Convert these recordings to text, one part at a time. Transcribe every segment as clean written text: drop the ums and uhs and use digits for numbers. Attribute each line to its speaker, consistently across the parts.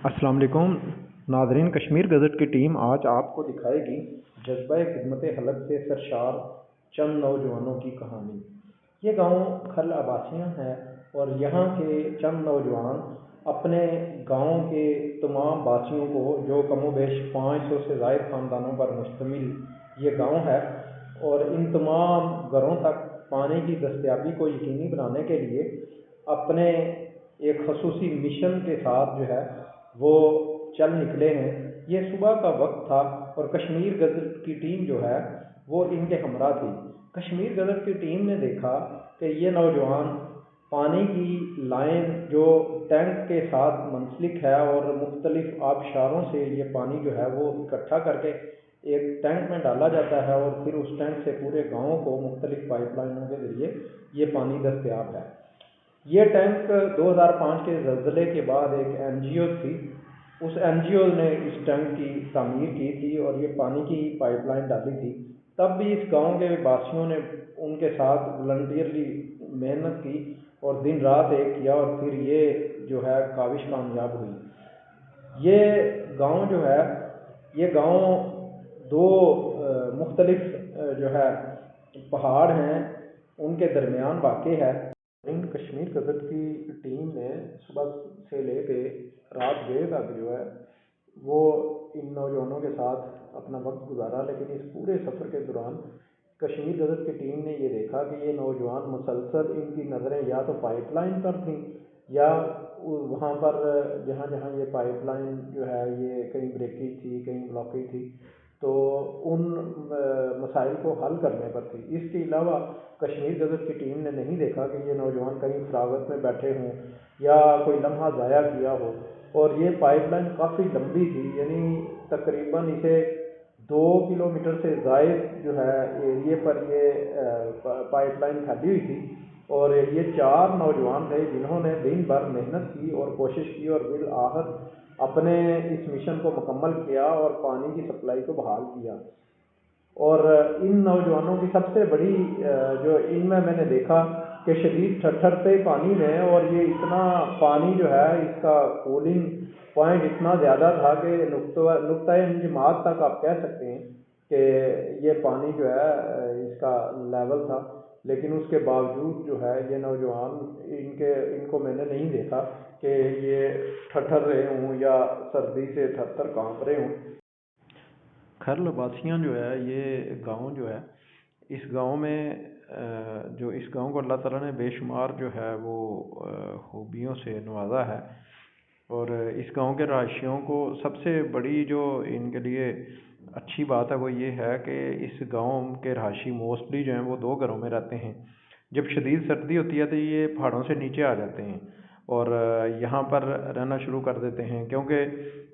Speaker 1: अस्सलाम वालेकुम नाज़रीन। कश्मीर गज़ट की टीम आज आपको दिखाएगी जज्बा खिदमत हलक से सरशार चंद नौजवानों की कहानी। ये गांव खल आबासियाँ है और यहाँ के चंद नौजवान अपने गांव के तमाम बासियों को, जो कमोबेश 500 से ज़ायद ख़ानदानों पर मुश्तमिल ये गांव है, और इन तमाम घरों तक पानी की दस्तयाबी को यकीनी बनाने के लिए अपने एक खसूसी मिशन के साथ जो है वो चल निकले हैं। ये सुबह का वक्त था और कश्मीर गज़ट की टीम जो है वो इनके हमरा थी। कश्मीर गज़ट की टीम ने देखा कि ये नौजवान पानी की लाइन जो टैंक के साथ मुंसलिक है और मुख्तलिफ आबशारों से ये पानी जो है वो इकट्ठा करके एक टैंक में डाला जाता है और फिर उस टैंक से पूरे गाँव को मुख्तलिफ पाइपलाइनों के ज़रिए ये पानी दस्तयाब है। ये टैंक 2005 के ज़लज़ले के बाद एक NGO थी, उस NGO ने इस टैंक की तामीर की थी और ये पानी की पाइपलाइन डाली थी। तब भी इस गांव के वासियों ने उनके साथ वॉलंटियरली मेहनत की और दिन रात एक किया और फिर ये जो है काविश कामयाब हुई। ये गांव जो है, ये गांव दो मुख्तलिफ जो है पहाड़ हैं उनके दरमियान वाक़ है। इन कश्मीर गज़ट की टीम ने सुबह से लेके रात देर तक जो है वो इन नौजवानों के साथ अपना वक्त गुजारा, लेकिन इस पूरे सफ़र के दौरान कश्मीर गज़ट की टीम ने ये देखा कि ये नौजवान मुसलसल, इनकी नज़रें या तो पाइपलाइन पर थीं या वहाँ पर जहाँ जहाँ ये पाइपलाइन जो है ये कहीं ब्रेकेज थी, कहीं ब्लॉकेज थी, तो उन मसाइल को हल करने पर थी। इसके अलावा कश्मीर गज़ट की टीम ने नहीं देखा कि ये नौजवान कहीं फरागत में बैठे हों या कोई लम्हा ज़ाया किया हो। और ये पाइपलाइन काफ़ी लंबी थी, यानी तकरीबन इसे 2 किलोमीटर से ज़ायद जो है एरिए पर ये पाइपलाइन फैली हुई थी। और ये 4 नौजवान थे जिन्होंने दिन भर मेहनत की और कोशिश की और बिल आखिर अपने इस मिशन को मुकम्मल किया और पानी की सप्लाई को बहाल किया। और इन नौजवानों की सबसे बड़ी जो इनमें मैंने देखा कि शदीद ठठरते पानी में, और ये इतना पानी जो है इसका कूलिंग पॉइंट इतना ज़्यादा था कि नुक्ता इंजमाद तक आप कह सकते हैं कि ये पानी जो है इसका लेवल था। लेकिन उसके बावजूद जो है ये नौजवान इनको मैंने नहीं देखा कि ये ठठर रहे हों या सर्दी से थर काँप रहे हों। खैर लबासियाँ जो है ये गांव जो है, इस गांव में जो इस गांव को अल्लाह ताला ने बेशुमार जो है वो खूबियों से नवाजा है। और इस गांव के रहायशियों को सबसे बड़ी जो इनके लिए अच्छी बात है वो ये है कि इस गांव के रहायशी मोस्टली जो हैं वो 2 घरों में रहते हैं। जब शदीद सर्दी होती है तो ये पहाड़ों से नीचे आ जाते हैं और यहाँ पर रहना शुरू कर देते हैं, क्योंकि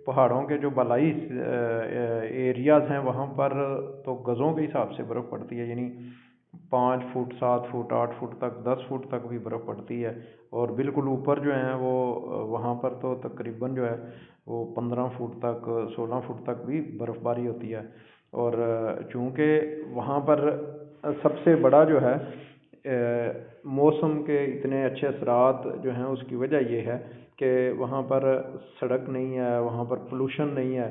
Speaker 1: पहाड़ों के जो बलाई एरियाज़ हैं वहाँ पर तो गज़ों के हिसाब से बर्फ़ पड़ती है, यानी 5 फुट 7 फुट 8 फुट तक 10 फुट तक भी बर्फ़ पड़ती है। और बिल्कुल ऊपर जो है वो वहाँ पर तो तकरीबन जो है वो 15 फुट तक 16 फुट तक भी बर्फ़बारी होती है। और चूँकि वहाँ पर सबसे बड़ा जो है मौसम के इतने अच्छे असरात जो हैं उसकी वजह ये है कि वहाँ पर सड़क नहीं है, वहाँ पर पोल्यूशन नहीं है,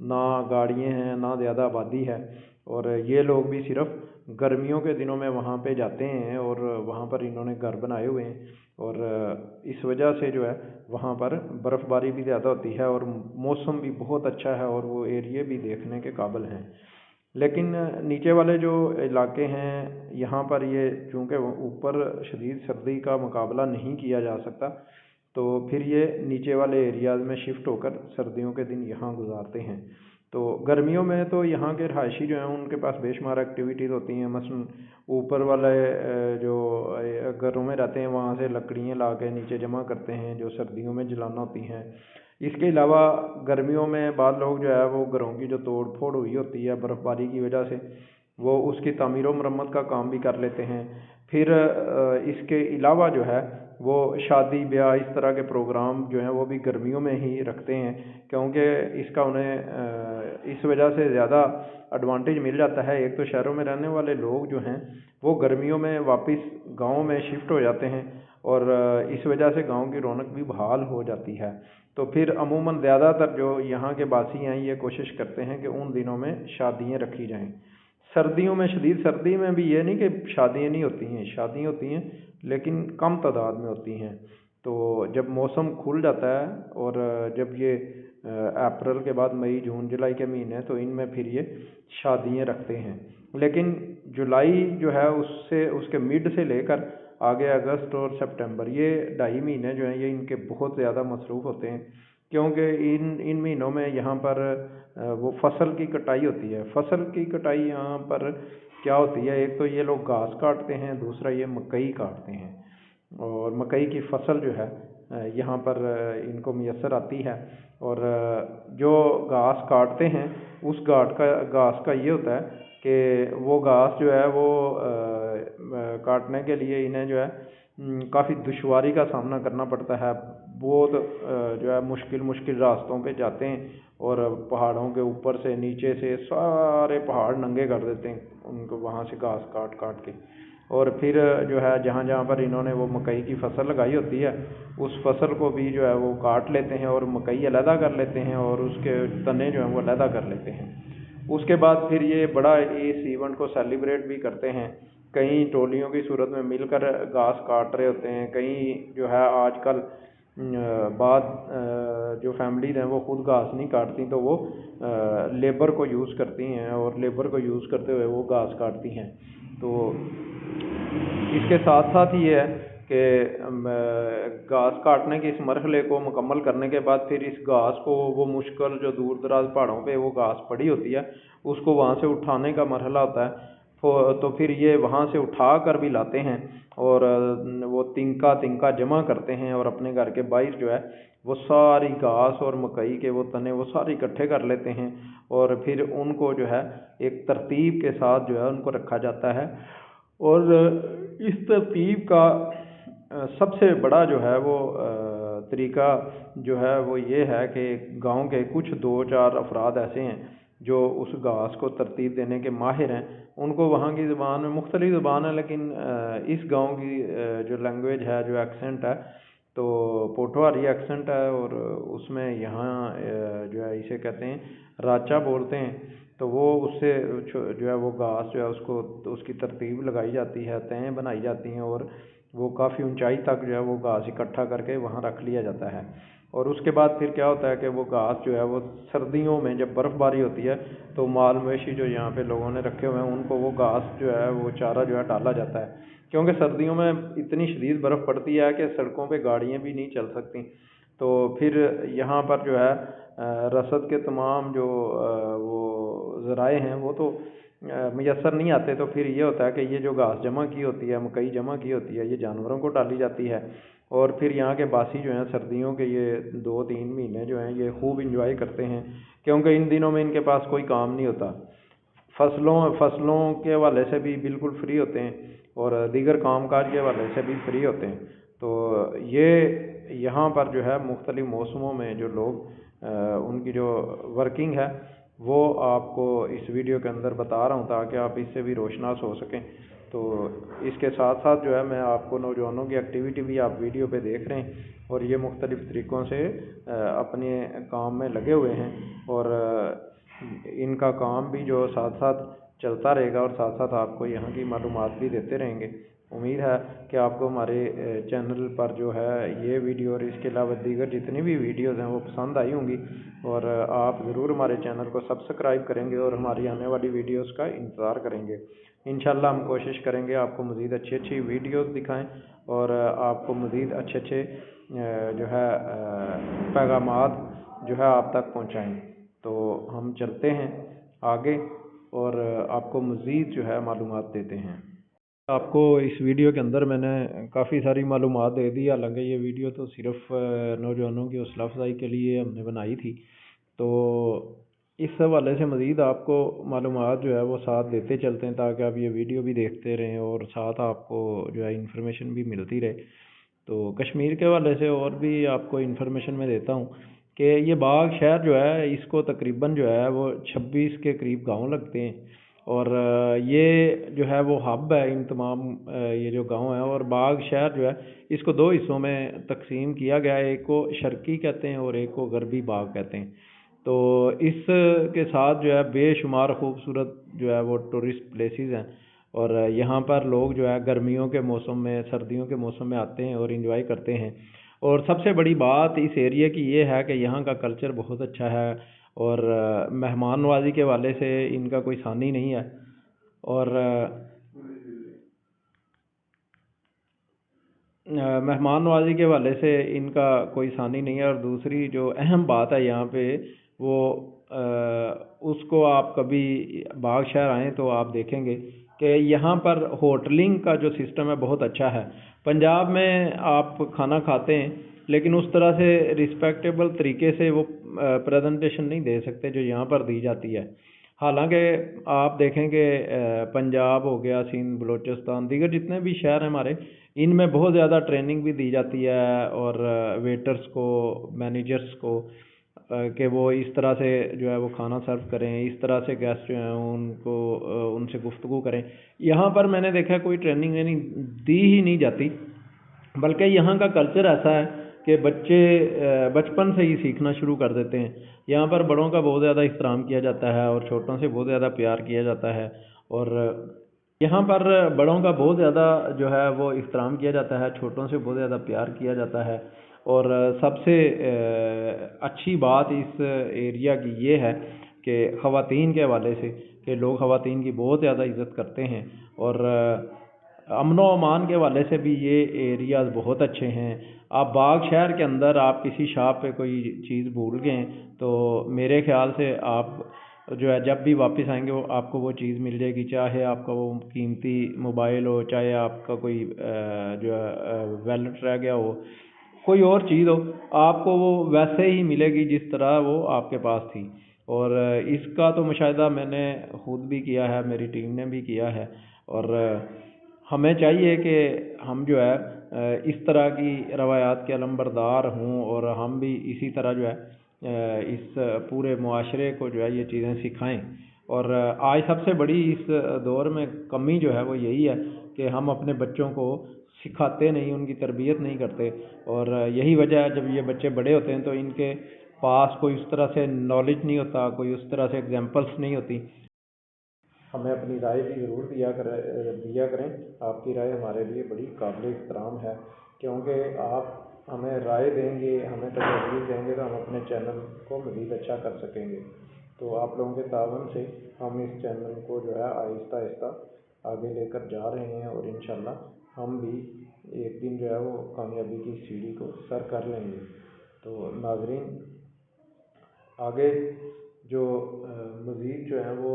Speaker 1: ना गाड़ियाँ हैं, ना ज़्यादा आबादी है। और ये लोग भी सिर्फ गर्मियों के दिनों में वहाँ पे जाते हैं और वहाँ पर इन्होंने घर बनाए हुए हैं। और इस वजह से जो है वहाँ पर बर्फ़बारी भी ज़्यादा होती है और मौसम भी बहुत अच्छा है और वो एरिए भी देखने के काबिल हैं। लेकिन नीचे वाले जो इलाके हैं यहाँ पर ये चूँकि ऊपर शदीद सर्दी का मुकाबला नहीं किया जा सकता, तो फिर ये नीचे वाले एरियाज़ में शिफ्ट होकर सर्दियों के दिन यहाँ गुजारते हैं। तो गर्मियों में तो यहाँ के रहायशी जो हैं उनके पास बेशुमार एक्टिविटीज़ होती हैं। मसलन ऊपर वाले जो घरों में रहते हैं वहाँ से लकड़ियाँ ला के नीचे जमा करते हैं जो सर्दियों में जलाना होती हैं। इसके अलावा गर्मियों में बाद लोग जो है वो घरों की जो तोड़ फोड़ हुई होती है बर्फ़बारी की वजह से, वो उसकी तामीर व मरम्मत का काम भी कर लेते हैं। फिर इसके अलावा जो है वो शादी ब्याह इस तरह के प्रोग्राम जो हैं वो भी गर्मियों में ही रखते हैं, क्योंकि इसका उन्हें इस वजह से ज़्यादा एडवांटेज मिल जाता है। एक तो शहरों में रहने वाले लोग जो हैं वो गर्मियों में वापस गाँव में शिफ्ट हो जाते हैं और इस वजह से गाँव की रौनक भी बहाल हो जाती है। तो फिर अमूमन ज़्यादातर जो यहाँ के बासी हैं ये कोशिश करते हैं कि उन दिनों में शादियाँ रखी जाएं। सर्दियों में, शदीद सर्दी में भी ये नहीं कि शादियाँ नहीं होती हैं, शादियाँ होती हैं लेकिन कम तादाद में होती हैं। तो जब मौसम खुल जाता है और जब ये अप्रैल के बाद मई जून जुलाई के महीने, तो इनमें फिर ये शादियाँ रखते हैं। लेकिन जुलाई जो है उससे उसके मिड से लेकर आगे अगस्त और सितंबर, ये 2.5 महीने जो हैं ये इनके बहुत ज़्यादा मसरूफ़ होते हैं, क्योंकि इन महीनों में यहाँ पर वो फसल की कटाई होती है। फसल की कटाई यहाँ पर क्या होती है, एक तो ये लोग घास काटते हैं, दूसरा ये मकई काटते हैं। और मकई की फसल जो है यहाँ पर इनको मैसर आती है। और जो घास काटते हैं उस घास का ये होता है कि वो घास जो है वो काटने के लिए इन्हें जो है काफ़ी दुश्वारी का सामना करना पड़ता है। बहुत जो है मुश्किल रास्तों पे जाते हैं और पहाड़ों के ऊपर से नीचे से सारे पहाड़ नंगे कर देते हैं उनको, वहाँ से घास काट काट के। और फिर जो है जहाँ जहाँ पर इन्होंने वो मकई की फसल लगाई होती है उस फसल को भी जो है वो काट लेते हैं और मकई अलहदा कर लेते हैं और उसके तने जो हैं वो अलहदा कर लेते हैं। उसके बाद फिर ये बड़ा इस इवेंट को सेलिब्रेट भी करते हैं। कई टोलियों की सूरत में मिलकर घास काट रहे होते हैं। कई जो है आजकल जो फैमिलीज हैं वो खुद घास नहीं काटती, तो वो लेबर को यूज़ करती हैं और लेबर को यूज़ करते हुए वो घास काटती हैं। तो इसके साथ साथ ये है कि घास काटने के इस मरहले को मुकम्मल करने के बाद फिर इस घास को, वो मुश्किल जो दूर दराज पहाड़ों पे वो घास पड़ी होती है, उसको वहाँ से उठाने का मरहला होता है। तो फिर ये वहाँ से उठा कर भी लाते हैं और वो तिनका जमा करते हैं और अपने घर के बाहर जो है वो सारी घास और मकई के वो तने वो सारे इकट्ठे कर लेते हैं और फिर उनको जो है एक तरतीब के साथ जो है उनको रखा जाता है। और इस तरतीब का सबसे बड़ा जो है वो तरीका जो है वो ये है कि गांव के कुछ 2-4 अफराद ऐसे हैं जो उस घास को तरतीब देने के माहिर हैं। उनको वहाँ की ज़ुबान में मुख्तलिफ ज़ुबान है, लेकिन इस गांव की जो लैंग्वेज है, जो एक्सेंट है, तो पोठवारी एक्सेंट है और उसमें यहाँ जो है इसे कहते हैं राचा बोलते हैं। तो वो उससे जो है वो घास जो है उसको तो उसकी तरतीब लगाई जाती है, तहें बनाई जाती हैं और वो काफ़ी ऊंचाई तक जो है वो घास इकट्ठा करके वहाँ रख लिया जाता है। और उसके बाद फिर क्या होता है कि वो घास जो है वो सर्दियों में जब बर्फ़बारी होती है तो माल मवेशी जो यहाँ पे लोगों ने रखे हुए हैं उनको वो घास जो है वो चारा जो है डाला जाता है, क्योंकि सर्दियों में इतनी शदीद बर्फ़ पड़ती है कि सड़कों पे गाड़ियाँ भी नहीं चल सकती। तो फिर यहाँ पर जो है रसद के तमाम जो वो ज़राए हैं वो तो मैसर नहीं आते। तो फिर ये होता है कि ये जो घास जमा की होती है, मकई जमा की होती है, ये जानवरों को डाली जाती है। और फिर यहाँ के बासी जो हैं सर्दियों के ये 2-3 महीने जो हैं ये खूब इंजॉय करते हैं, क्योंकि इन दिनों में इनके पास कोई काम नहीं होता। फसलों के हवाले से भी बिल्कुल फ्री होते हैं और दीगर कामकाज के हवाले से भी फ्री होते हैं। तो ये यहाँ पर जो है मुख्तलिफ मौसमों में जो लोग उनकी जो वर्किंग है वो आपको इस वीडियो के अंदर बता रहा हूँ ताकि आप इससे भी रोशनास हो सकें। तो इसके साथ साथ जो है मैं आपको नौजवानों की एक्टिविटी भी आप वीडियो पे देख रहे हैं और ये मुख्तलिफ़ तरीक़ों से अपने काम में लगे हुए हैं और इनका काम भी जो साथ साथ चलता रहेगा और साथ साथ आपको यहाँ की मालूमात भी देते रहेंगे। उम्मीद है कि आपको हमारे चैनल पर जो है ये वीडियो और इसके अलावा दीगर जितनी भी वीडियोज़ हैं वो पसंद आई होंगी और आप ज़रूर हमारे चैनल को सब्सक्राइब करेंगे और हमारी आने वाली वीडियोज़ का इंतज़ार करेंगे। इंशाल्लाह हम कोशिश करेंगे आपको मज़ीद अच्छी वीडियोज़ दिखाएं और आपको मज़ीद अच्छे जो है पैगामात जो है आप तक पहुँचाएँ। तो हम चलते हैं आगे और आपको मज़ीद जो है मालूमात देते हैं। आपको इस वीडियो के अंदर मैंने काफ़ी सारी मालूमात दे दी, हालांकि ये वीडियो तो सिर्फ नौजवानों की हौसला अफजाई के लिए हमने बनाई थी। तो इस हवाले से मज़ीद आपको मालूमात जो है वो साथ देते चलते हैं ताकि आप ये वीडियो भी देखते रहें और साथ आपको जो है इंफॉर्मेशन भी मिलती रहे। तो कश्मीर के हवाले से और भी आपको इंफॉर्मेशन मैं देता हूँ कि ये बाग शहर जो है इसको तकरीबन जो है वो 26 के करीब गाँव लगते हैं اور یہ جو ہے وہ ہب ہے ان تمام یہ جو گاؤں ہیں، اور باغ شہر جو ہے اس کو دو حصوں میں تقسیم کیا گیا ہے، ایک کو شرقی کہتے ہیں اور ایک کو غربی باغ کہتے ہیں۔ تو اس کے ساتھ جو ہے بے شمار خوبصورت جو ہے وہ ٹورسٹ پلیسز ہیں، اور یہاں پر لوگ جو ہے گرمیوں کے موسم میں، سردیوں کے موسم میں آتے ہیں اور انجوائے کرتے ہیں۔ اور سب سے بڑی بات اس ایریا کی یہ ہے کہ یہاں کا کلچر بہت اچھا ہے، اور مہمان نوازی کے حوالے سے ان کا کوئی ثانی نہیں ہے، اور مہمان نوازی کے حوالے سے ان کا کوئی ثانی نہیں ہے۔ اور دوسری جو اہم بات ہے یہاں پہ وہ اس کو آپ کبھی باغ شہر آئیں تو آپ دیکھیں گے کہ یہاں پر ہوٹلنگ کا جو سسٹم ہے بہت اچھا ہے۔ پنجاب میں آپ کھانا کھاتے ہیں لیکن اس طرح سے رسپیکٹیبل طریقے سے وہ پریزنٹیشن نہیں دے سکتے جو یہاں پر دی جاتی ہے۔ حالانکہ آپ دیکھیں کہ پنجاب ہو گیا، سندھ، بلوچستان، دیگر جتنے بھی شہر ہیں ہمارے، ان میں بہت زیادہ ٹریننگ بھی دی جاتی ہے، اور ویٹرز کو، مینیجرز کو، کہ وہ اس طرح سے جو ہے وہ کھانا سرو کریں، اس طرح سے گیسٹ جو ہیں ان کو ان سے گفتگو کریں۔ یہاں پر میں نے دیکھا کوئی ٹریننگ دی ہی نہیں جاتی، بلکہ یہاں کا کلچر ایسا ہے کہ بچے بچپن سے ہی سیکھنا شروع کر دیتے ہیں۔ یہاں پر بڑوں کا بہت زیادہ احترام کیا جاتا ہے اور چھوٹوں سے بہت زیادہ پیار کیا جاتا ہے، اور یہاں پر بڑوں کا بہت زیادہ جو ہے وہ احترام کیا جاتا ہے، چھوٹوں سے بہت زیادہ پیار کیا جاتا ہے۔ اور سب سے اچھی بات اس ایریا کی یہ ہے کہ خواتین کے حوالے سے کہ لوگ خواتین کی بہت زیادہ عزت کرتے ہیں، اور امن و امان کے حوالے سے بھی یہ ایریاز بہت اچھے ہیں۔ آپ باغ شہر کے اندر آپ کسی شاپ پہ کوئی چیز بھول گئے تو میرے خیال سے آپ جو ہے جب بھی واپس آئیں گے وہ آپ کو وہ چیز مل جائے گی، چاہے آپ کا وہ قیمتی موبائل ہو، چاہے آپ کا کوئی جو ہے ویلٹ رہ گیا ہو، کوئی اور چیز ہو، آپ کو وہ ویسے ہی ملے گی جس طرح وہ آپ کے پاس تھی۔ اور اس کا تو مشاہدہ میں نے خود بھی کیا ہے، میری ٹیم نے بھی کیا ہے، اور ہمیں چاہیے کہ ہم جو ہے اس طرح کی روایات کے علمبردار ہوں، اور ہم بھی اسی طرح جو ہے اس پورے معاشرے کو جو ہے یہ چیزیں سکھائیں۔ اور آج سب سے بڑی اس دور میں کمی جو ہے وہ یہی ہے کہ ہم اپنے بچوں کو سکھاتے نہیں، ان کی تربیت نہیں کرتے، اور یہی وجہ ہے جب یہ بچے بڑے ہوتے ہیں تو ان کے پاس کوئی اس طرح سے نالج نہیں ہوتا، کوئی اس طرح سے اگزامپلس نہیں ہوتی۔ ہمیں اپنی رائے بھی ضرور دیا کریں، آپ کی رائے ہمارے لیے بڑی قابل احترام ہے، کیونکہ آپ ہمیں رائے دیں گے، ہمیں تجاویز دیں گے تو ہم اپنے چینل کو مزید اچھا کر سکیں گے۔ تو آپ لوگوں کے تعاون سے ہم اس چینل کو جو ہے آہستہ آہستہ آگے لے کر جا رہے ہیں، اور انشاءاللہ ہم بھی ایک دن جو ہے وہ کامیابی کی سیڑھی کو سر کر لیں گے۔ تو ناظرین، آگے جو مزید جو ہیں وہ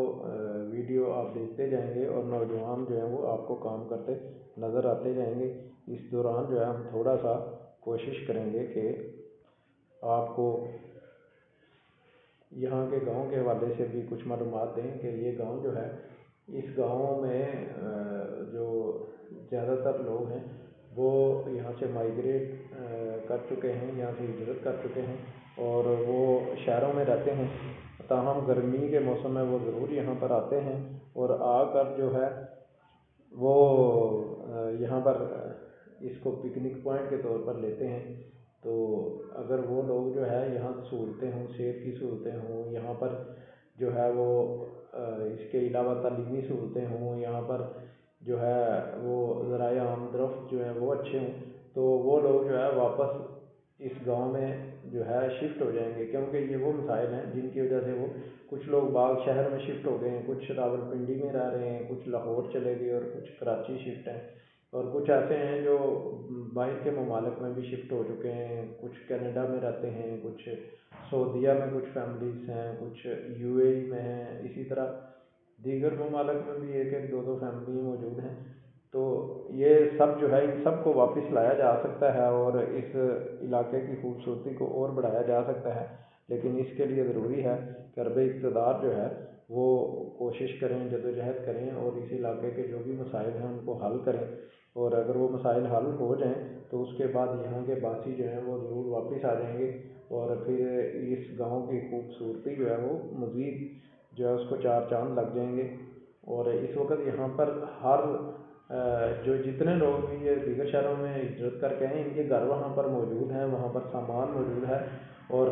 Speaker 1: ویڈیو آپ دیکھتے جائیں گے، اور نوجوان جو ہیں وہ آپ کو کام کرتے نظر آتے جائیں گے۔ اس دوران جو ہے ہم تھوڑا سا کوشش کریں گے کہ آپ کو یہاں کے گاؤں کے حوالے سے بھی کچھ معلومات دیں کہ یہ گاؤں جو ہے، اس گاؤں میں جو زیادہ تر لوگ ہیں وہ یہاں سے مائیگریٹ کر چکے ہیں، یہاں سے ہجرت کر چکے ہیں، اور وہ شہروں میں رہتے ہیں، تاہم گرمی کے موسم میں وہ ضرور یہاں پر آتے ہیں، اور آ کر جو ہے وہ یہاں پر اس کو پکنک پوائنٹ کے طور پر لیتے ہیں۔ تو اگر وہ لوگ جو ہے یہاں سہولتیں ہوں، صحت کی سہولتیں ہوں، یہاں پر جو ہے وہ اس کے علاوہ تعلیمی سہولتیں ہوں، یہاں پر جو ہے وہ ذرائع آمدرفت جو ہے وہ اچھے ہوں، تو وہ لوگ جو ہے واپس اس گاؤں میں جو ہے شفٹ ہو جائیں گے، کیونکہ یہ وہ مسائل ہیں جن کی وجہ سے وہ کچھ لوگ باغ شہر میں شفٹ ہو گئے ہیں، کچھ راولپنڈی میں رہ رہے ہیں، کچھ لاہور چلے گئے، اور کچھ کراچی شفٹ ہیں، اور کچھ ایسے ہیں جو باہر کے ممالک میں بھی شفٹ ہو چکے ہیں، کچھ کینیڈا میں رہتے ہیں، کچھ سعودیہ میں کچھ فیملیز ہیں، کچھ یو اے ای میں ہیں، اسی طرح دیگر ممالک میں بھی ایک ایک دو دو فیملی موجود ہیں۔ تو یہ سب جو ہے ان سب کو واپس لایا جا سکتا ہے، اور اس علاقے کی خوبصورتی کو اور بڑھایا جا سکتا ہے، لیکن اس کے لیے ضروری ہے کہ ارب اقتدار جو ہے وہ کوشش کریں، جدوجہد کریں، اور اس علاقے کے جو بھی مسائل ہیں ان کو حل کریں، اور اگر وہ مسائل حل ہو جائیں تو اس کے بعد یہاں کے باسی جو ہیں وہ ضرور واپس آ جائیں گے، اور پھر اس گاؤں کی خوبصورتی جو ہے وہ مزید جو ہے اس کو چار چاند لگ جائیں گے۔ اور اس وقت یہاں پر ہر جو جتنے لوگ بھی یہ دیگر شہروں میں ہجرت کر کے ہیں، ان کے گھر وہاں پر موجود ہیں، وہاں پر سامان موجود ہے، اور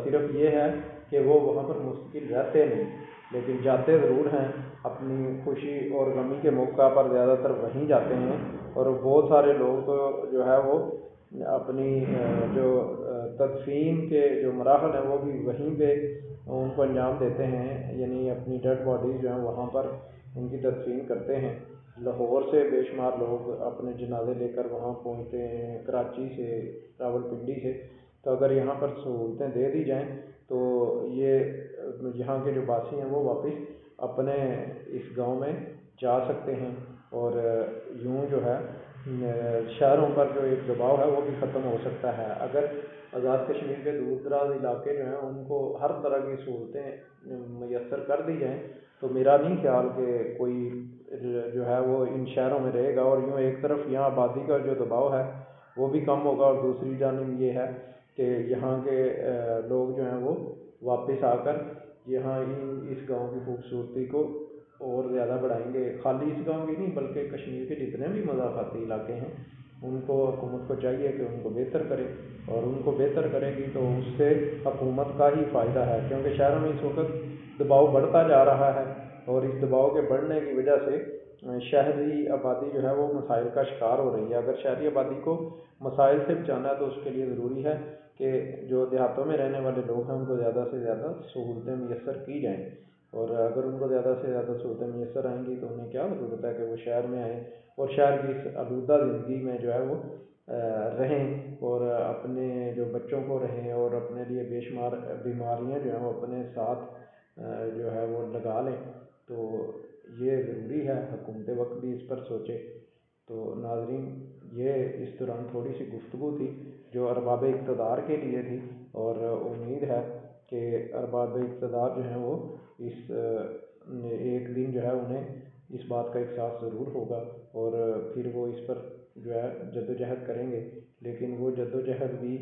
Speaker 1: صرف یہ ہے کہ وہ وہاں پر مستقل رہتے نہیں، لیکن جاتے ضرور ہیں اپنی خوشی اور غمی کے موقع پر، زیادہ تر وہیں جاتے ہیں۔ اور بہت سارے لوگ تو جو ہے وہ اپنی جو تدفین کے جو مراحل ہیں وہ بھی وہیں پہ ان کو انجام دیتے ہیں، یعنی اپنی ڈیڈ باڈیز جو ہیں وہاں پر ان کی تدفین کرتے ہیں۔ لاہور سے بے شمار لوگ اپنے جنازے لے کر وہاں پہنچتے ہیں، کراچی سے، راولپنڈی سے۔ تو اگر یہاں پر سہولتیں دے دی جائیں تو یہ یہاں کے جو باسی ہیں وہ واپس اپنے اس گاؤں میں جا سکتے ہیں، اور یوں جو ہے شہروں پر جو ایک دباؤ ہے وہ بھی ختم ہو سکتا ہے۔ اگر آزاد کشمیر کے دور دراز علاقے جو ہیں ان کو ہر طرح کی سہولتیں میسر کر دی جائیں تو میرا نہیں خیال کہ کوئی جو ہے وہ ان شہروں میں رہے گا، اور یوں ایک طرف یہاں آبادی کا جو دباؤ ہے وہ بھی کم ہوگا، اور دوسری جانب یہ ہے کہ یہاں کے لوگ جو ہیں وہ واپس آ کر یہاں اس گاؤں کی خوبصورتی کو اور زیادہ بڑھائیں گے۔ خالی اس گاؤں کی نہیں بلکہ کشمیر کے جتنے بھی مضافاتی علاقے ہیں ان کو حکومت کو چاہیے کہ ان کو بہتر کرے، اور ان کو بہتر کرے گی تو اس سے حکومت کا ہی فائدہ ہے، کیونکہ شہروں میں اس وقت دباؤ بڑھتا جا رہا ہے، اور اس دباؤ کے بڑھنے کی وجہ سے شہری آبادی جو ہے وہ مسائل کا شکار ہو رہی ہے۔ اگر شہری آبادی کو مسائل سے بچانا ہے تو اس کے لیے ضروری ہے کہ جو دیہاتوں میں رہنے والے لوگ ہیں ان کو زیادہ سے زیادہ سہولتیں میسر کی جائیں، اور اگر ان کو زیادہ سے زیادہ سہولتیں میسر آئیں گی تو انہیں کیا ضرورت ہے کہ وہ شہر میں آئیں اور شہر کی اس آلودہ زندگی میں جو ہے وہ رہیں، اور اپنے جو بچوں کو رہیں، اور اپنے لیے بے شمار بیماریاں جو ہیں وہ اپنے ساتھ جو ہے وہ لگا لیں۔ تو یہ ضروری ہے حکومت وقت بھی اس پر سوچے۔ تو ناظرین، یہ اس دوران تھوڑی سی گفتگو تھی جو ارباب اقتدار کے لیے تھی، اور امید ہے کہ ارباب اقتدار جو ہیں وہ اس ایک دن جو ہے انہیں اس بات کا احساس ضرور ہوگا، اور پھر وہ اس پر جو ہے جد و جہد کریں گے، لیکن وہ جد و جہد بھی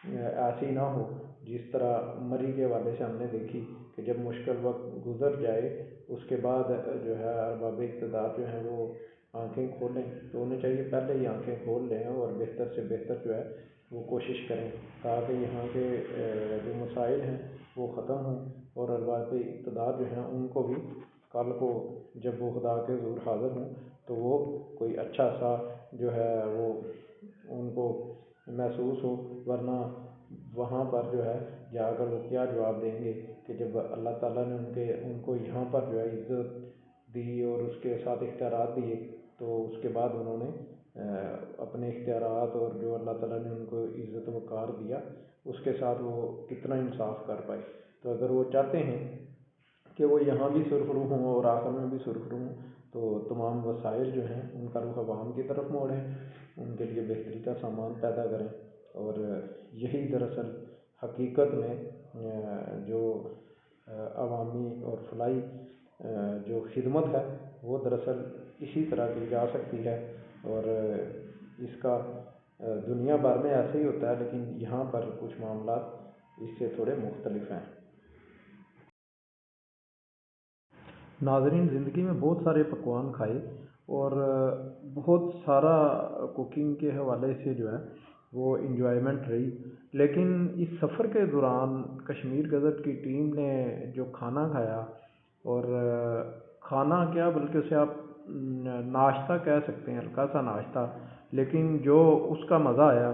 Speaker 1: ایسی نہ ہو جس طرح مری کے حوالے سے ہم نے دیکھی کہ جب مشکل وقت گزر جائے اس کے بعد جو ہے ارباب اقتدار جو ہیں وہ آنکھیں کھولیں، تو انہیں چاہیے پہلے ہی آنکھیں کھول لیں اور بہتر سے بہتر جو ہے وہ کوشش کریں تاکہ یہاں کے جو مسائل ہیں وہ ختم ہوں، اور ارباب اقتدار جو ہیں ان کو بھی کل کو جب وہ خدا کے حضور حاضر ہوں تو وہ کوئی اچھا سا جو ہے وہ ان کو محسوس ہو، ورنہ وہاں پر جو ہے جا کر وہ کیا جواب دیں گے کہ جب اللہ تعالیٰ نے ان کو یہاں پر جو ہے عزت دی اور اس کے ساتھ اختیارات دیے، تو اس کے بعد انہوں نے اپنے اختیارات اور جو اللہ تعالیٰ نے ان کو عزت وقار دیا اس کے ساتھ وہ کتنا انصاف کر پائے۔ تو اگر وہ چاہتے ہیں کہ وہ یہاں بھی سرخرو ہوں اور آخر میں بھی سرخرو ہوں تو تمام وسائل جو ہیں ان کا رخ عوام کی طرف موڑیں، ان کے لیے بہتری کا سامان پیدا کریں، اور یہی دراصل حقیقت میں جو عوامی اور فلاحی جو خدمت ہے وہ دراصل اسی طرح کی جا سکتی ہے، اور اس کا دنیا بھر میں ایسے ہی ہوتا ہے، لیکن یہاں پر کچھ معاملات اس سے تھوڑے مختلف ہیں۔ ناظرین، زندگی میں بہت سارے پکوان کھائے اور بہت سارا کوکنگ کے حوالے سے جو ہے وہ انجوائمنٹ رہی، لیکن اس سفر کے دوران کشمیر گزٹ کی ٹیم نے جو کھانا کھایا، اور کھانا کیا بلکہ اسے آپ ناشتہ کہہ سکتے ہیں، ہلکا سا ناشتہ، لیکن جو اس کا مزہ آیا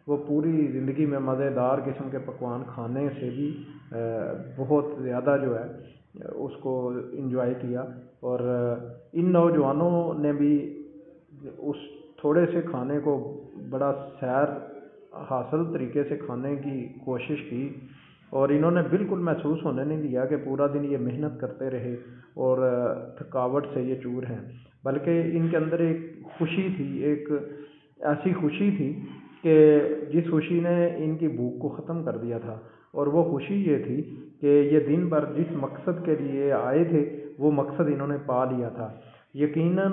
Speaker 1: وہ پوری زندگی میں مزیدار قسم کے پکوان کھانے سے بھی بہت زیادہ جو ہے اس کو انجوائے کیا، اور ان نوجوانوں نے بھی اس تھوڑے سے کھانے کو بڑا سیر حاصل طریقے سے کھانے کی کوشش کی، اور انہوں نے بالکل محسوس ہونے نہیں دیا کہ پورا دن یہ محنت کرتے رہے اور تھکاوٹ سے یہ چور ہیں، بلکہ ان کے اندر ایک خوشی تھی، ایک ایسی خوشی تھی کہ جس خوشی نے ان کی بھوک کو ختم کر دیا تھا، اور وہ خوشی یہ تھی کہ یہ دن بھر جس مقصد کے لیے آئے تھے وہ مقصد انہوں نے پا لیا تھا۔ یقیناً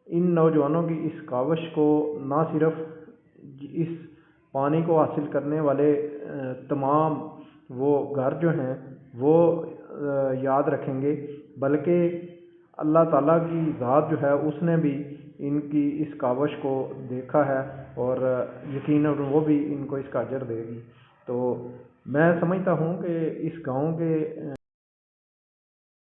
Speaker 1: ان نوجوانوں کی اس کاوش کو نہ صرف اس پانی کو حاصل کرنے والے تمام وہ گھر جو ہیں وہ یاد رکھیں گے، بلکہ اللہ تعالیٰ کی ذات جو ہے اس نے بھی ان کی اس کاوش کو دیکھا ہے اور یقیناً وہ بھی ان کو اس کا اجر دے گی۔ تو میں سمجھتا ہوں کہ اس گاؤں کے